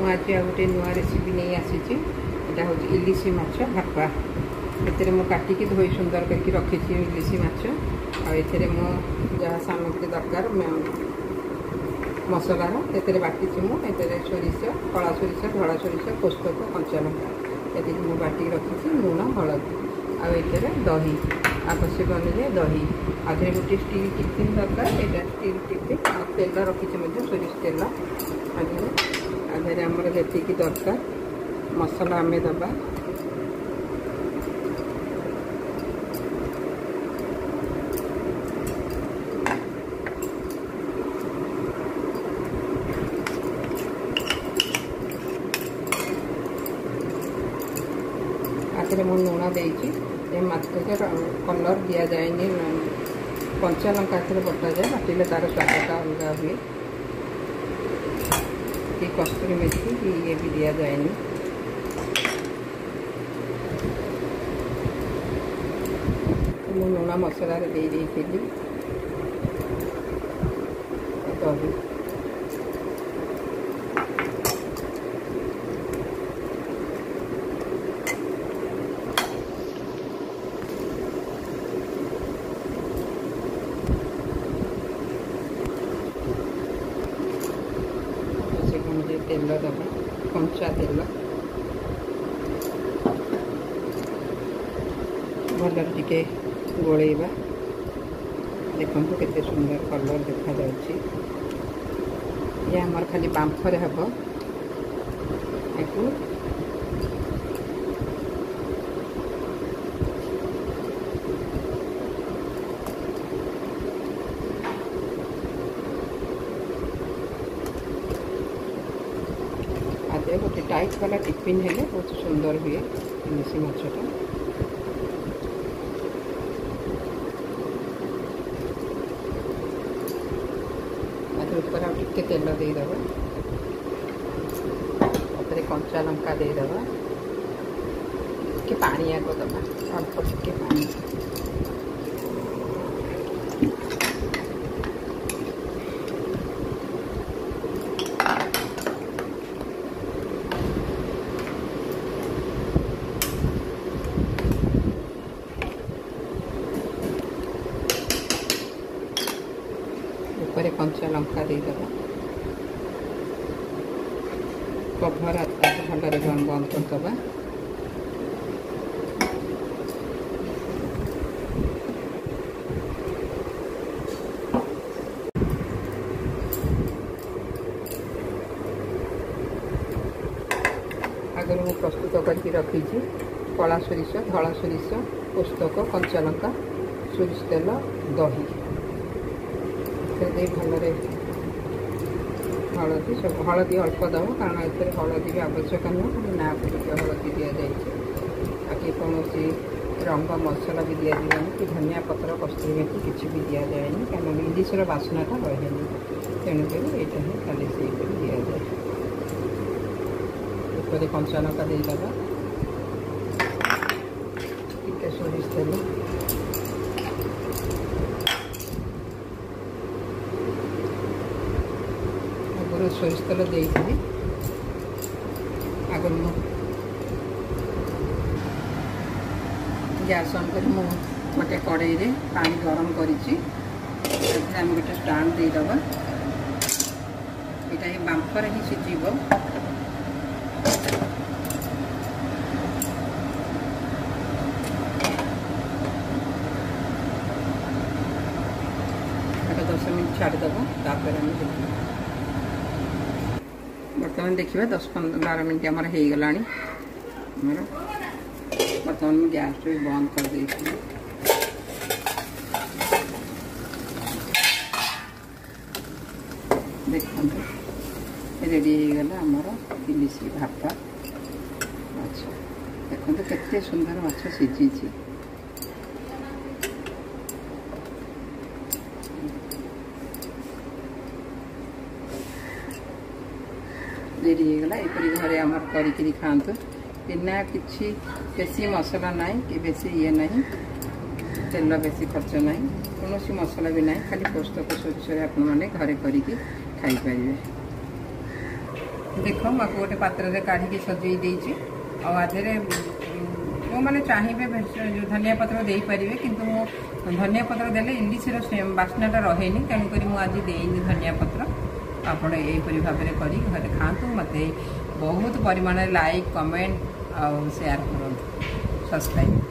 आज आ गोटे नुआ रेसिपी नहीं आसी यहाँ हूँ इलिशी माछ भापा एते मु काटिकी धोई सुंदर करके रखी इलिशी माछ आए मु जहाँ सामग्री दरकार मसलार एते बाटी मुझे सोरिष कला सोरिष धड़ा सोरिष पोस्तक कंचा लंका ये मुझे बाटी रखी लुण हलदी आते दही आवश्यक अनुसार दही आधे गोटे स्टील टिफिन दरकार यहाँ स्टील टिफिन तेल रखी सोरिष तेल आधे आमर जी दरकार मसला आम दबा आखिर मु लुण दे माछ कलर दि जाए कंचा लंका बटा जाए बाटिले तार स्वादटा अलग हुए कि कस्तूरी मेथी कि ये भी दि जाए मु लुण मसला दे दही तेल दबा कंचा तेल भल टिके गोलैबा देखो केते सुंदर कलर देखा जाउछि ये हमर खाली बांफरे हबो एकु गोटे टाइट वाला टिफिन है बहुत सुंदर हुए इलिशी माछटा ऊपर आ टिके तेल देदेव कंचा लंका देदेव टे पानी आग दबा अल्प टिके पानी ऊपर कंचा लंका देदेव कभर भलरे बंद करदे आगे मुझे प्रस्तुत करके रखी कला सोरिष धड़ा सोरिष पोस्तक कंचा लंका सोरिष तेल दही भलरे हलदी सब हलदी अल्प दब कारण ये हलदी भी आवश्यक नुह ना को हलदी दि जाए बाकी कौन रंग मसला भी दि जाए कि धनिया पत्र कस्तूरी मेथी किसी भी दि जाए कहीं इलिशर बास्नाटा रहे तेणुक यहाँ खाली से दि जाए ऊपर कंचा लंका देदेव टिके सोरिष तेल सोरिष तेल दे आगे गैस ऑन कर गोटे कड़ाई रे पानी गरम करी गोटे स्टांड देदेव यहाँ बांफर ही सीझब आगे 10 मिनट छाड़देव तापर बर्तमान देखिए 10-12 मिनट आमर हो गला बर्तमान मैं गैस भी बंद कर दी देखते रेडी हो गला आमर इलिशी भापा अच्छा देखते केते सुंदर माछ सीझी रेडी हो गला यपरी घरे आमर करी खातु बिना किसी बेसी मसला ना कि बेसी ये ना तेल बेसी खर्च ना कौन मसला भी ना खाली पोस्तक सोरिष आप घरे करी खाई पारे। देख मैं गोटे पात्र काढ़ी सजई देती आधे जो मैंने चाहिए जो धनिया पत्र दे पारे किंतु धनिया पत्र देले इलिशर बास्नाटा रहे तेणुक मुझे देनी धनिया पत्र आपड़ यहीपरी भाव में कर घरे खातु मत बहुत परिमाण लाइक कमेंट और शेयर करूँ सब्सक्राइब।